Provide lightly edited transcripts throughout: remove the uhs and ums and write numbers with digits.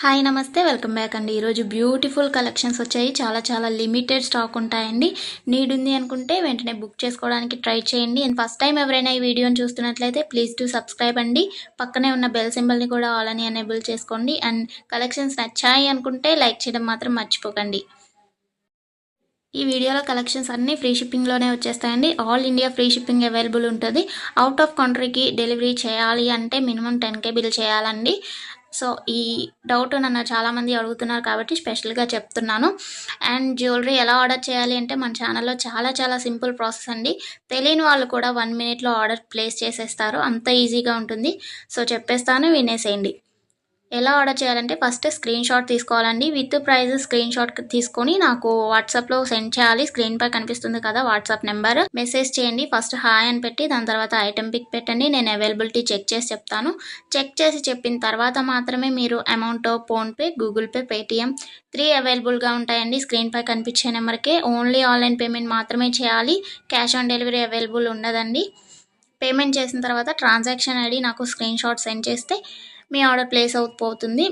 Hi నమస్తే welcome back అండి. ఈరోజు బ్యూటిఫుల్ కలెక్షన్స్ వచ్చాయి. చాలా లిమిటెడ్ స్టాక్ ఉంటాయండి. నీడ్ ఉంది అనుకుంటే వెంటనే బుక్ చేసుకోవడానికి ట్రై చేయండి. అండ్ ఫస్ట్ టైం ఎవరైనా ఈ వీడియోని చూస్తున్నట్లయితే ప్లీజ్ టు సబ్స్క్రైబ్ అండి. పక్కనే ఉన్న బెల్ సింబల్ని కూడా ఆల్ అని ఎనేబుల్ చేసుకోండి. అండ్ కలెక్షన్స్ నచ్చాయి అనుకుంటే లైక్ చేయడం మాత్రం మర్చిపోకండి. ఈ వీడియోలో కలెక్షన్స్ అన్నీ ఫ్రీ షిప్పింగ్లోనే వచ్చేస్తాయండి. All India free shipping available ఉంటుంది. అవుట్ ఆఫ్ కంట్రీకి డెలివరీ చేయాలి అంటే మినిమం 10K బిల్ చేయాలండి. సో ఈ డౌట్ నన్ను చాలామంది అడుగుతున్నారు కాబట్టి స్పెషల్గా చెప్తున్నాను. అండ్ జ్యువెలరీ ఎలా ఆర్డర్ చేయాలి అంటే మన ఛానల్లో చాలా సింపుల్ ప్రాసెస్ అండి. తెలియని వాళ్ళు కూడా 1 మినిట్లో ఆర్డర్ ప్లేస్ చేసేస్తారు. అంత ఈజీగా ఉంటుంది. సో చెప్పేస్తాను, వినేసేయండి. ఎలా ఆర్డర్ చేయాలంటే ఫస్ట్ స్క్రీన్ షాట్ తీసుకోవాలండి. విత్ ప్రైస్ స్క్రీన్ షాట్ తీసుకొని నాకు వాట్సాప్లో సెండ్ చేయాలి. స్క్రీన్ పై కనిపిస్తుంది కదా వాట్సాప్ నెంబర్, మెసేజ్ చేయండి. ఫస్ట్ హాయ్ అని పెట్టి దాని తర్వాత ఐటెం పిక్ పెట్టండి. నేను అవైలబిలిటీ చెక్ చేసి చెప్తాను. చెక్ చేసి చెప్పిన తర్వాత మాత్రమే మీరు amount PhonePe, Google pay, Paytm 3 అవైలబుల్గా ఉంటాయండి. స్క్రీన్ పై కనిపించే నెంబర్కే ఓన్లీ ఆన్లైన్ పేమెంట్ మాత్రమే చేయాలి. క్యాష్ ఆన్ డెలివరీ అవైలబుల్ ఉండదండి. పేమెంట్ చేసిన తర్వాత ట్రాన్సాక్షన్ ఐడి నాకు స్క్రీన్ షాట్ సెండ్ చేస్తే మీ ఆర్డర్ ప్లేస్ అవుతుంది.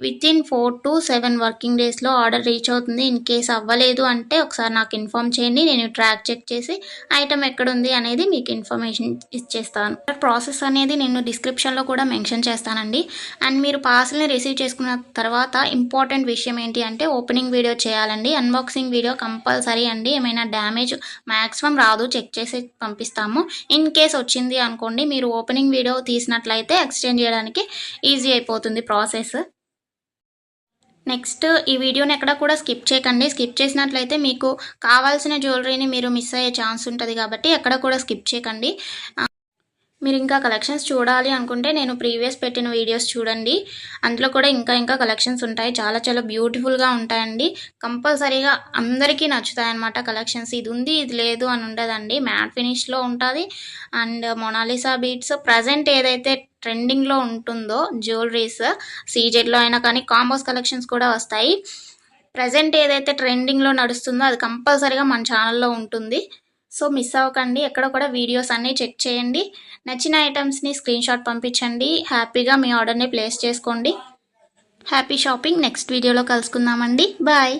వితిన్ 4 to 7 వర్కింగ్ డేస్లో ఆర్డర్ రీచ్ అవుతుంది. ఇన్ కేస్ అవ్వలేదు అంటే ఒకసారి నాకు ఇన్ఫామ్ చేయండి. నేను ట్రాక్ చెక్ చేసి ఐటమ్ ఎక్కడుంది అనేది మీకు ఇన్ఫర్మేషన్ ఇచ్చేస్తాను. ప్రాసెస్ అనేది నేను డిస్క్రిప్షన్లో కూడా మెన్షన్ చేస్తానండి. అండ్ మీరు పార్సల్ని రిసీవ్ చేసుకున్న తర్వాత ఇంపార్టెంట్ విషయం ఏంటి అంటే ఓపెనింగ్ వీడియో చేయాలండి. అన్బాక్సింగ్ వీడియో కంపల్సరీ అండి. ఏమైనా డ్యామేజ్ మ్యాక్సిమం రాదు, చెక్ చేసి పంపిస్తాము. ఇన్ కేస్ వచ్చింది అనుకోండి, మీరు ఓపెనింగ్ వీడియో తీసినట్లయితే ఎక్స్చేంజ్ చేయడానికి ఈజీ అయిపోతుంది ప్రాసెస్. నెక్స్ట్ ఈ వీడియోని ఎక్కడ కూడా స్కిప్ చేయకండి. స్కిప్ చేసినట్లయితే మీకు కావాల్సిన జ్యువెలరీని మీరు మిస్ అయ్యే ఛాన్స్ ఉంటుంది కాబట్టి ఎక్కడ కూడా స్కిప్ చేయకండి. మీరు ఇంకా కలెక్షన్స్ చూడాలి అనుకుంటే నేను ప్రీవియస్ పెట్టిన వీడియోస్ చూడండి. అందులో కూడా ఇంకా కలెక్షన్స్ ఉంటాయి. చాలా బ్యూటిఫుల్గా ఉంటాయండి. కంపల్సరీగా అందరికీ నచ్చుతాయి అన్నమాట కలెక్షన్స్. ఇది ఉంది ఇది లేదు అని ఉండదండి. మ్యాట్ ఫినిష్లో ఉంటుంది. అండ్ మొనాలిసా బీట్స్ ప్రజెంట్ ఏదైతే ట్రెండింగ్లో ఉంటుందో జ్యువెలరీస్ సీజెడ్లో అయినా కానీ కాంబోస్ కలెక్షన్స్ కూడా వస్తాయి. ప్రజెంట్ ఏదైతే ట్రెండింగ్లో నడుస్తుందో అది కంపల్సరీగా మన ఛానల్లో ఉంటుంది. సో మిస్ అవ్వకండి. ఎక్కడ కూడా వీడియోస్ అన్నీ చెక్ చేయండి. నచ్చిన ఐటమ్స్ని స్క్రీన్ షాట్ పంపించండి. హ్యాపీగా మీ ఆర్డర్ని ప్లేస్ చేసుకోండి. Happy shopping. నెక్స్ట్ వీడియోలో కలుసుకుందామండి. బాయ్.